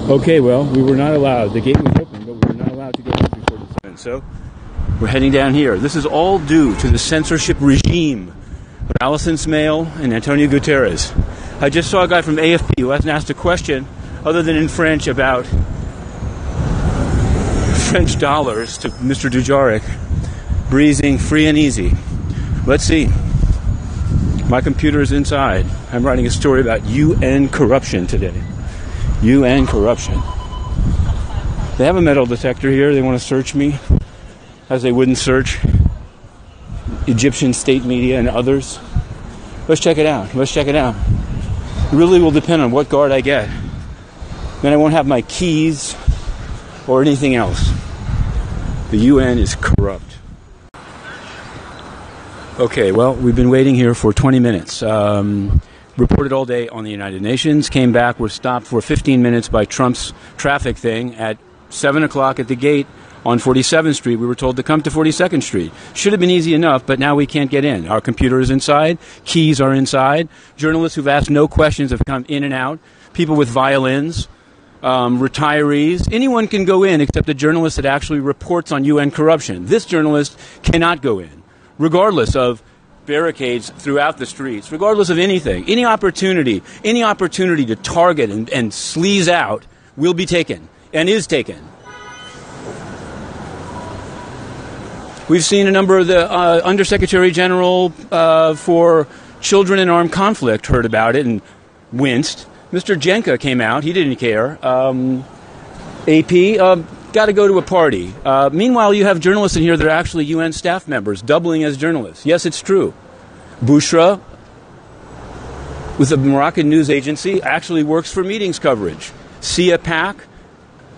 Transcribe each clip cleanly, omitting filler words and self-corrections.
Okay, well, we were not allowed. The gate was open, but we were not allowed to go in before the 7. So we're heading down here. This is all due to the censorship regime of Alison Smale and Antonio Guterres. I just saw a guy from AFP who hasn't asked a question other than in French about French dollars to Mr. Dujarric, breezing free and easy. Let's see. My computer is inside. I'm writing a story about UN corruption today. UN corruption. They have a metal detector here. They want to search me, as they wouldn't search Egyptian state media and others. Let's check it out. Let's check it out. It really will depend on what guard I get. Then I won't have my keys or anything else. The UN is corrupt. Okay, well, we've been waiting here for 20 minutes. Reported all day on the United Nations, came back, were stopped for 15 minutes by Trump's traffic thing at 7 o'clock at the gate on 47th Street. We were told to come to 42nd Street. Should have been easy enough, but now we can't get in. Our computer is inside. Keys are inside. Journalists who've asked no questions have come in and out. People with violins, retirees. Anyone can go in except a journalist that actually reports on UN corruption. This journalist cannot go in, regardless of barricades throughout the streets, regardless of anything. Any opportunity to target and sleaze out will be taken and is taken. We've seen a number of the Undersecretary General for Children in Armed Conflict heard about it and winced. Mr. Jenka came out. He didn't care. AP, got to go to a party. Meanwhile, you have journalists in here that are actually UN staff members, doubling as journalists. Yes, it's true. Bushra, with the Moroccan news agency, actually works for meetings coverage. Sia Pak,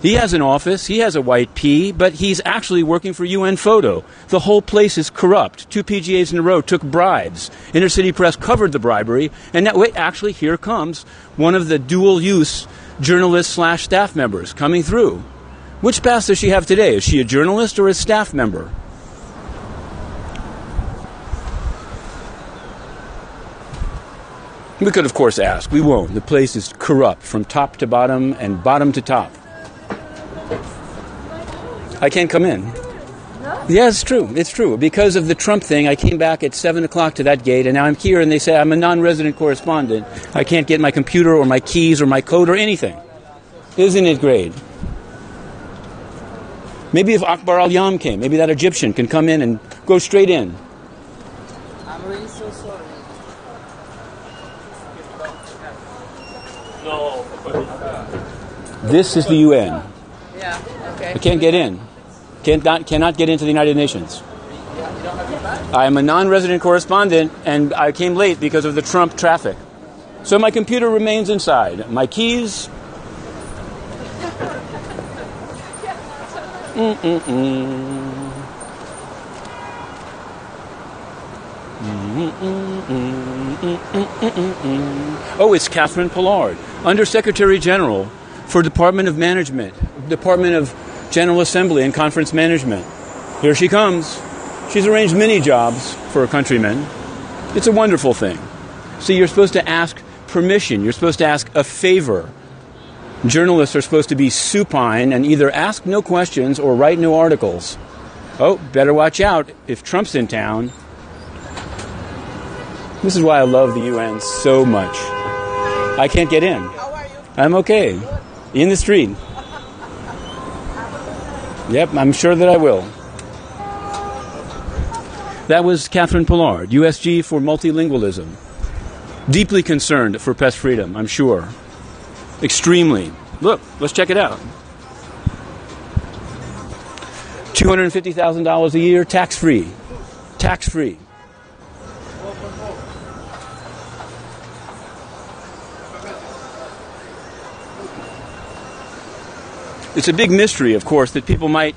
he has an office, he has a white P, but he's actually working for UN Photo. The whole place is corrupt. 2 PGAs in a row took bribes. Inner City Press covered the bribery. And now, wait, actually, here comes one of the dual-use journalist/staff members coming through. Which pass does she have today? Is she a journalist or a staff member? We could, of course, ask. We won't. The place is corrupt from top to bottom and bottom to top. I can't come in. Yeah, it's true. It's true. Because of the Trump thing, I came back at 7 o'clock to that gate, and now I'm here, and they say I'm a non-resident correspondent. I can't get my computer or my keys or my code or anything. Isn't it great? Maybe if Akbar al-Yam came, maybe that Egyptian can come in and go straight in. I'm really so sorry. This is the UN. Yeah, okay. I can't get in. Cannot get into the United Nations. I am a non-resident correspondent, and I came late because of the Trump traffic. So my computer remains inside. My keys... Oh, it's Catherine Pollard, Undersecretary General for Department of Management, Department of General Assembly and Conference Management. Here she comes. She's arranged many jobs for her countrymen. It's a wonderful thing. See, you're supposed to ask permission. You're supposed to ask a favor. Journalists are supposed to be supine and either ask no questions or write no articles. Oh, better watch out if Trump's in town. This is why I love the UN so much. I can't get in. How are you? I'm okay. In the street. Yep, I'm sure that I will. That was Catherine Pollard, USG for multilingualism. Deeply concerned for press freedom, I'm sure. Extremely. Look, let's check it out. $250,000 a year, tax-free. Tax-free. It's a big mystery, of course, that people might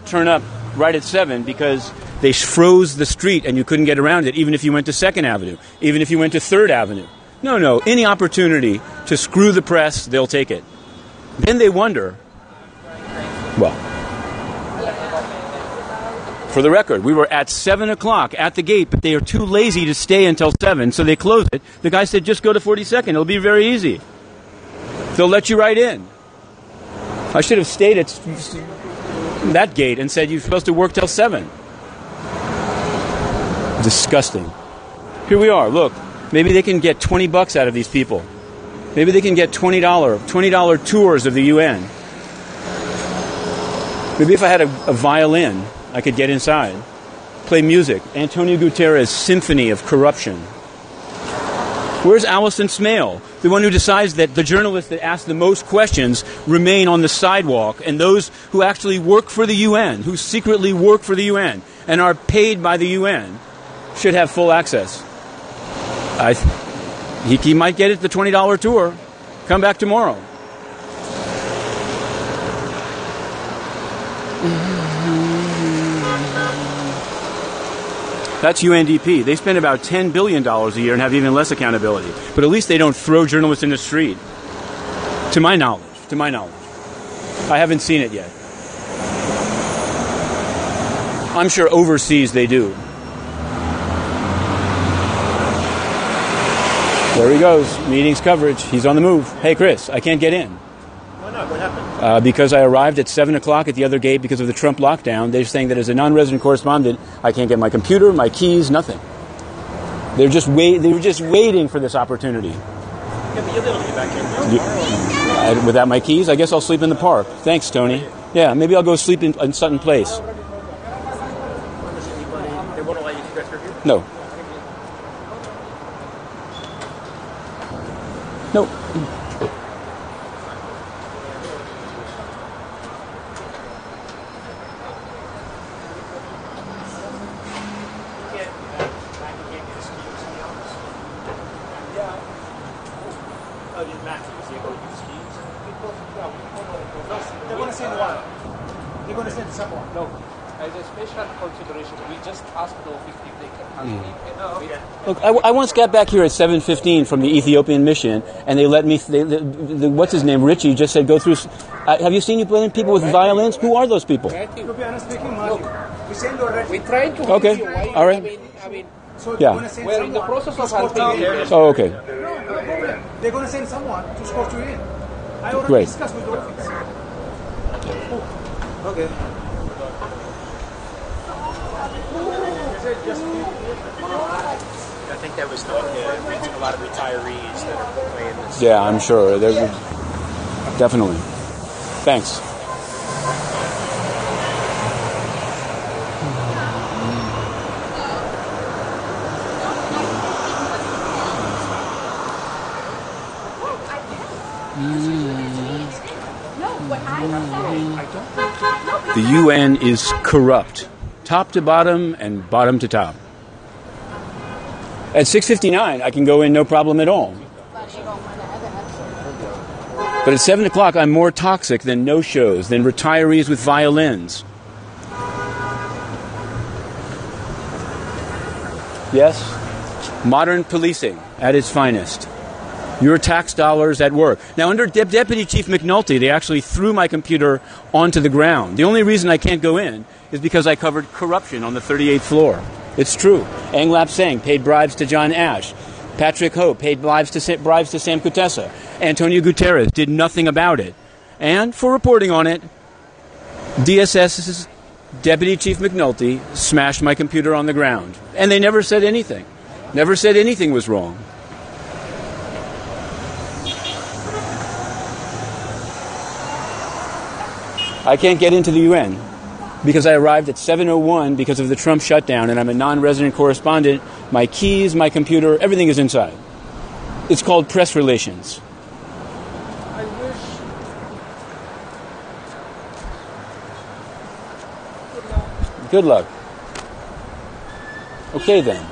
turn up right at 7 because they froze the street and you couldn't get around it, even if you went to 2nd Avenue, even if you went to 3rd Avenue. No, any opportunity to screw the press, they'll take it. Then they wonder, well, for the record, we were at 7 o'clock at the gate, but they are too lazy to stay until 7, so they closed it. The guy said, just go to 42nd. It'll be very easy. They'll let you right in. I should have stayed at that gate and said you're supposed to work till 7. Disgusting. Here we are. Look, maybe they can get $20 out of these people. Maybe they can get $20 tours of the UN. Maybe if I had a violin, I could get inside, play music. Antonio Guterres' Symphony of Corruption. Where's Alison Smale, the one who decides that the journalists that ask the most questions remain on the sidewalk, and those who actually work for the UN, who secretly work for the UN and are paid by the UN, should have full access? He might get it the $20 tour. Come back tomorrow. That's UNDP. They spend about $10 billion a year and have even less accountability. But at least they don't throw journalists in the street. To my knowledge. I haven't seen it yet. I'm sure overseas they do. There he goes. Meetings coverage. He's on the move. Hey, Chris, I can't get in. Why not? What happened? Because I arrived at 7 o'clock at the other gate because of the Trump lockdown. They're saying that as a non-resident correspondent, I can't get my computer, my keys, nothing. They were just waiting for this opportunity. Yeah, but you'll be able to get back in tomorrow. Without my keys, I guess I'll sleep in the park. Thanks, Tony. Yeah, maybe I'll go sleep in Sutton Place. They won't allow you to dress curfew? No. No. They're going to send one. They're going to send someone. No, as a special consideration, we just asked the office if they can have me. Oh, okay. Look, I once got back here at 7:15 from the Ethiopian mission, and they let me. What's his name? Richie just said go through. Have you seen you playing people with violins? Who are those people? To be honest, speaking money. We send already. We're trying to Okay. help you. Why? All right. I mean, So Yeah. they're going to send we're in the someone process to of escort helping you you. in. Oh, okay. No problem. They're going to send someone to escort you in. I already Great. discussed with the office. Okay. I think that was like a lot of retirees that are playing this. Yeah, I'm sure. Definitely. Thanks. The UN is corrupt, top to bottom and bottom to top. At 6:59, I can go in no problem at all. But at 7 o'clock, I'm more toxic than no-shows, than retirees with violins. Yes? Modern policing at its finest. Your tax dollars at work. Now, under Deputy Chief McNulty, they actually threw my computer onto the ground. The only reason I can't go in is because I covered corruption on the 38th floor. It's true. Ng Lap Seng paid bribes to John Ashe. Patrick Ho paid bribes to Sam Kutesa. Antonio Guterres did nothing about it. And for reporting on it, DSS's Deputy Chief McNulty smashed my computer on the ground. And they never said anything. Never said anything was wrong. I can't get into the UN because I arrived at 7:01 because of the Trump shutdown, and I'm a non-resident correspondent. My keys, my computer, everything is inside. It's called press relations. I wish. Good luck. Okay, then.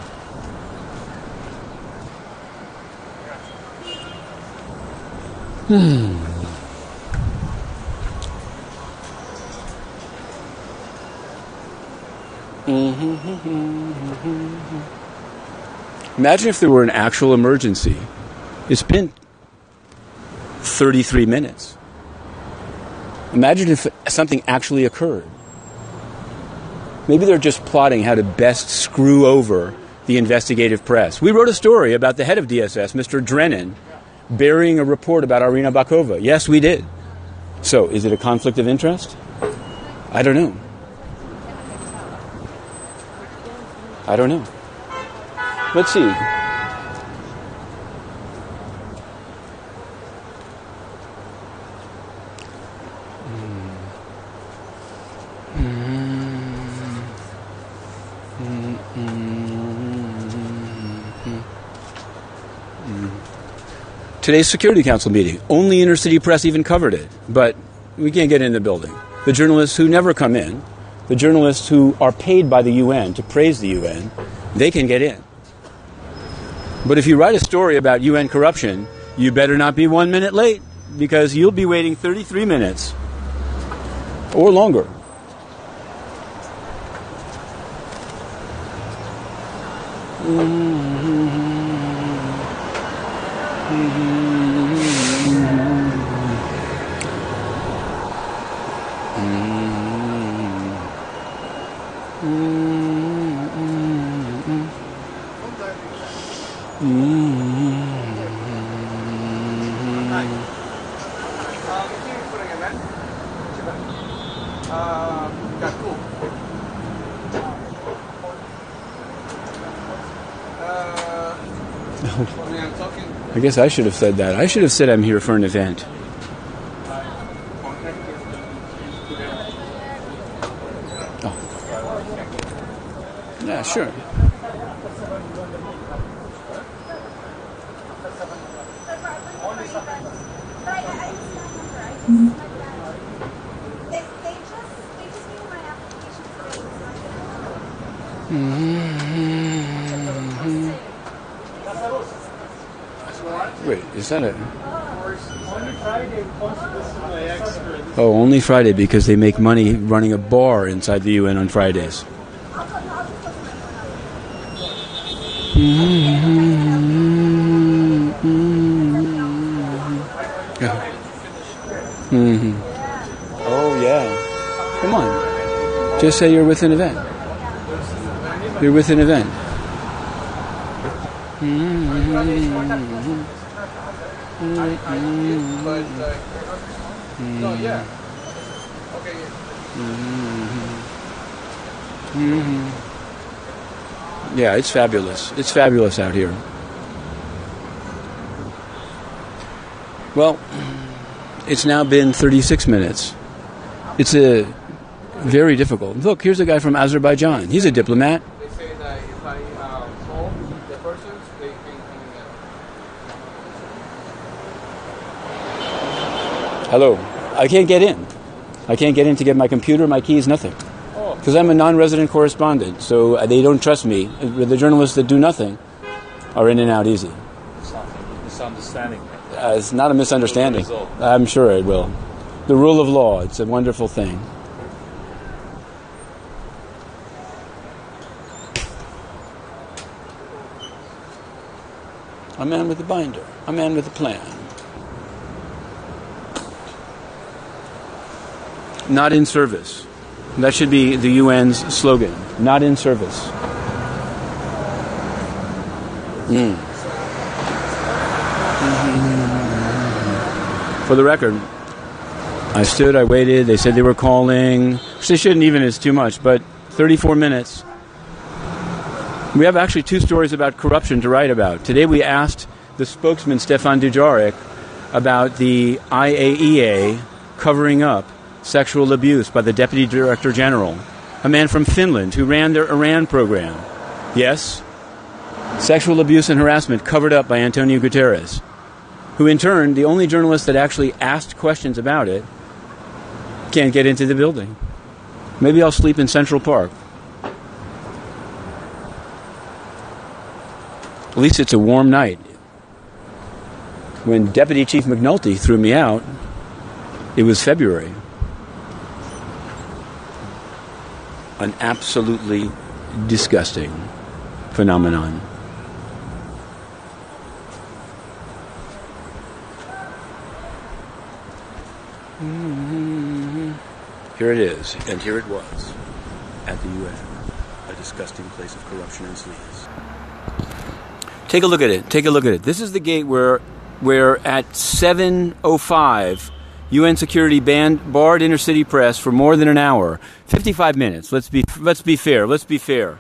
Imagine if there were an actual emergency. It's been 33 minutes. Imagine if something actually occurred. Maybe they're just plotting how to best screw over the investigative press. We wrote a story about the head of DSS, Mr. Drennan, burying a report about Irina Bakova. Yes, we did. So, is it a conflict of interest? I don't know. I don't know. Let's see. Today's Security Council meeting. Only inner city press even covered it, but we can't get in the building. The journalists who never come in, the journalists who are paid by the UN to praise the UN, they can get in. But if you write a story about UN corruption, you better not be 1 minute late, because you'll be waiting 33 minutes or longer. I guess I should have said that. I should have said I'm here for an event. Oh. Yeah, sure. Wait, is that a... Oh, only Friday, because they make money running a bar inside the UN on Fridays. Oh, yeah. Come on. Just say you're with an event. You're with an event. Yeah, it's fabulous. It's fabulous out here. Well, it's now been 36 minutes. It's a very difficult. Look, here's a guy from Azerbaijan. He's a diplomat. They say that if I call the persons, they can come in. Hello. I can't get in. I can't get in to get my computer, my keys, nothing. Because I'm a non-resident correspondent, so they don't trust me. The journalists that do nothing are in and out easy. It's not a misunderstanding. It's not a misunderstanding. I'm sure it will. The rule of law, it's a wonderful thing. A man with a binder. A man with a plan. Not in service. That should be the UN's slogan. Not in service. For the record, I stood, I waited, they said they were calling. They shouldn't even, it's too much, but 34 minutes. We have actually two stories about corruption to write about. Today we asked the spokesman Stephane Dujarric about the IAEA covering up sexual abuse by the Deputy Director General, a man from Finland who ran their Iran program. Yes, sexual abuse and harassment covered up by Antonio Guterres, who in turn, the only journalist that actually asked questions about it, can't get into the building. Maybe I'll sleep in Central Park. At least it's a warm night. When Deputy Chief McNulty threw me out, it was February. An absolutely disgusting phenomenon. Here it is, and here it was, at the UN, a disgusting place of corruption and sleaze. Take a look at it. Take a look at it. This is the gate where at 7:05, UN security barred intercity press for more than an hour. 55 minutes. Let's be fair. Let's be fair.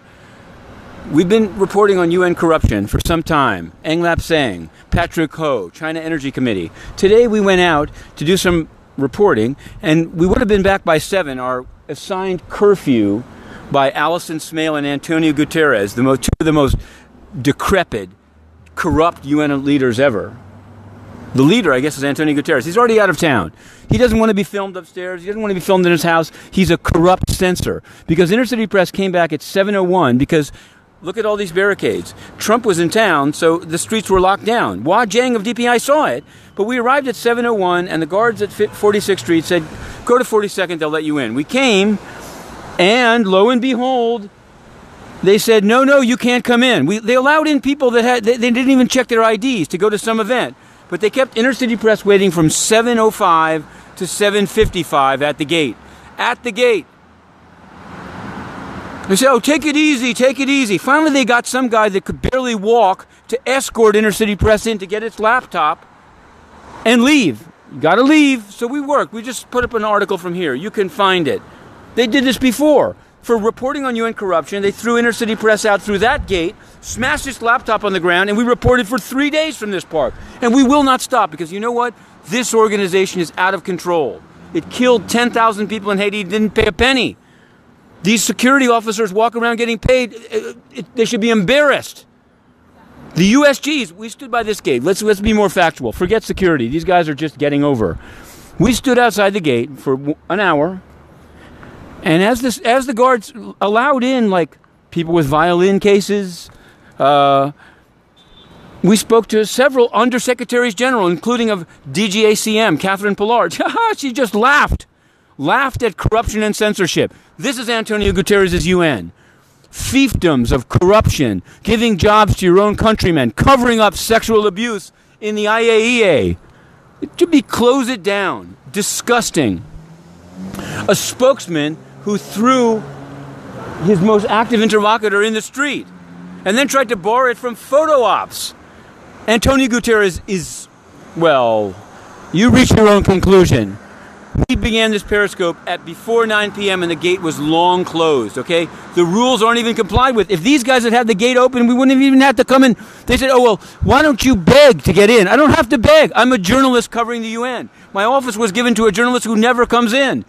We've been reporting on UN corruption for some time. Ng Lap Seng, Patrick Ho, China Energy Committee. Today we went out to do some reporting, and we would have been back by 7. Our assigned curfew by Alison Smale and Antonio Guterres, two of the most decrepit, corrupt UN leaders ever. The leader, I guess, is Antonio Guterres. He's already out of town. He doesn't want to be filmed upstairs. He doesn't want to be filmed in his house. He's a corrupt censor. Because intercity press came back at 7:01 because look at all these barricades. Trump was in town, so the streets were locked down. Hua Jiang of DPI saw it, but we arrived at 7:01, and the guards at 46th Street said, go to 42nd, they'll let you in. We came, and lo and behold, they said, no, you can't come in. They allowed in people that they didn't even check their IDs to go to some event. But they kept intercity press waiting from 7:05 to 7:55 at the gate. At the gate. They said, oh, take it easy, take it easy. Finally, they got some guy that could barely walk to escort intercity press in to get its laptop and leave. You got to leave. So we worked. We just put up an article from here. You can find it. They did this before. For reporting on UN corruption, they threw intercity press out through that gate, smashed its laptop on the ground, and we reported for 3 days from this park. And we will not stop because you know what? This organization is out of control. It killed 10,000 people in Haiti, didn't pay a penny. These security officers walk around getting paid. They should be embarrassed. The USGs, we stood by this gate. Let's be more factual. Forget security. These guys are just getting over. We stood outside the gate for an hour. And as the guards allowed in, like, people with violin cases, we spoke to several undersecretaries general, including of DGACM, Catherine Pillard. She just laughed at corruption and censorship. This is Antonio Guterres' UN. Fiefdoms of corruption, giving jobs to your own countrymen, covering up sexual abuse in the IAEA. It should be close it down. Disgusting. A spokesman who threw his most active interlocutor in the street and then tried to bar it from photo ops. Antonio Guterres is, well, you reach your own conclusion. We began this Periscope at before 9 p.m. and the gate was long closed, okay? The rules aren't even complied with. If these guys had had the gate open, we wouldn't have even had to come in. They said, oh, well, why don't you beg to get in? I don't have to beg. I'm a journalist covering the UN. My office was given to a journalist who never comes in.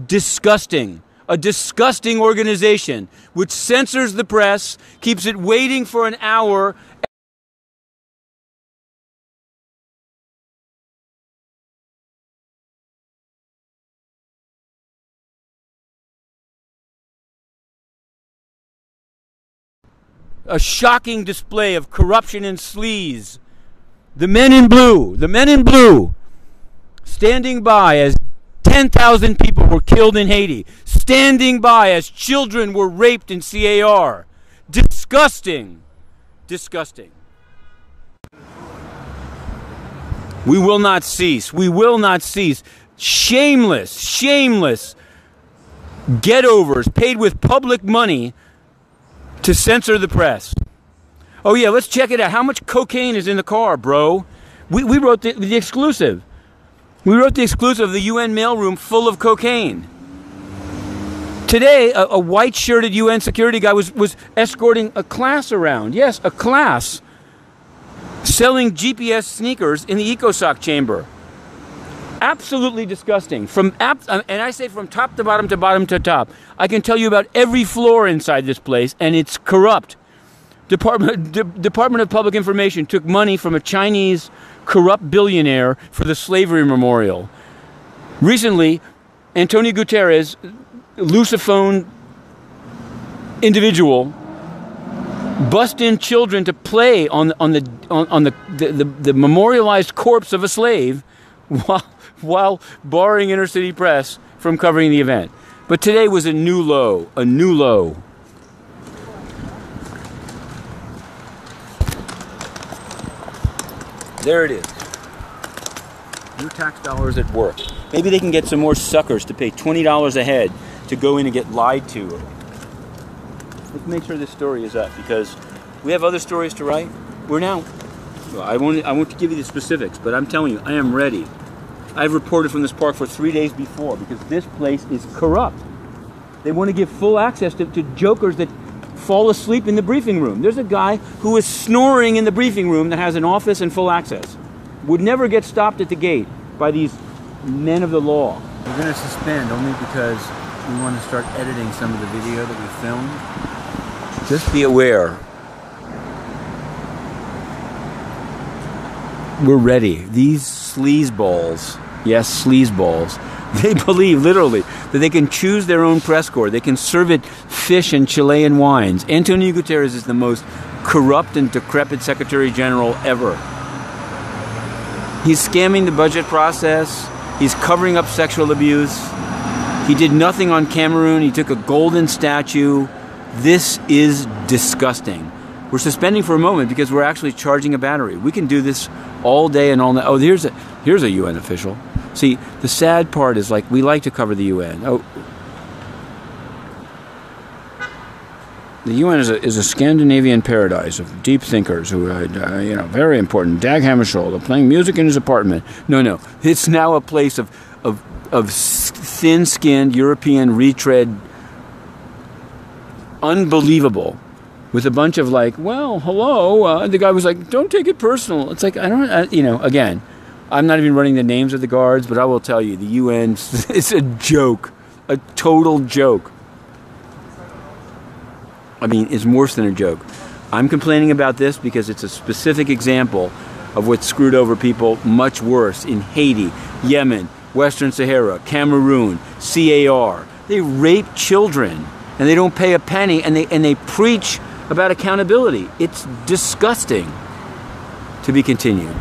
Disgusting. A disgusting organization which censors the press, keeps it waiting for an hour. A shocking display of corruption and sleaze. The men in blue, standing by as 10,000 people were killed in Haiti, standing by as children were raped in CAR. Disgusting. Disgusting. We will not cease. We will not cease. Shameless get-overs paid with public money to censor the press. Oh yeah, let's check it out. How much cocaine is in the car, bro? We wrote the exclusive. We wrote the exclusive of the UN mailroom full of cocaine. Today, a white-shirted UN security guy was escorting a class around. Yes, a class. Selling GPS sneakers in the ECOSOC chamber. Absolutely disgusting. And I say from top to bottom to bottom to top. I can tell you about every floor inside this place, and it's corrupt. Department of Public Information took money from a Chinese corrupt billionaire for the slavery memorial. Recently, Antonio Guterres, Lusophone individual, bust in children to play on the memorialized corpse of a slave while barring intercity press from covering the event. But today was a new low, There it is. New tax dollars at work. Maybe they can get some more suckers to pay $20 a head to go in and get lied to. Let's make sure this story is up because we have other stories to write. We're now. I won't give you the specifics, but I'm telling you, I am ready. I've reported from this park for 3 days before because this place is corrupt. They want to give full access to jokers that fall asleep in the briefing room. There's a guy who is snoring in the briefing room that has an office and full access. Would never get stopped at the gate by these men of the law. We're going to suspend only because we want to start editing some of the video that we filmed. Just be aware. We're ready. These sleazeballs, yes, sleazeballs, they believe literally that they can choose their own press corps. They can serve it fish and Chilean wines. Antonio Guterres is the most corrupt and decrepit Secretary General ever. He's scamming the budget process. He's covering up sexual abuse. He did nothing on Cameroon. He took a golden statue. This is disgusting. We're suspending for a moment because we're actually charging a battery. We can do this all day and all night. Oh, here's a UN official. See, the sad part is, like, we like to cover the UN. Oh, the UN is a Scandinavian paradise of deep thinkers who are, very important. Dag Hammarskjöld playing music in his apartment. No, it's now a place of thin-skinned European retread, unbelievable, with a bunch of like, well, hello. The guy was like, don't take it personal. It's like, again, I'm not even running the names of the guards, but I will tell you, the UN is a joke, a total joke. I mean, it's worse than a joke. I'm complaining about this because it's a specific example of what screwed over people much worse in Haiti, Yemen, Western Sahara, Cameroon, CAR. They rape children and they don't pay a penny, and they preach about accountability. It's disgusting. To be continued.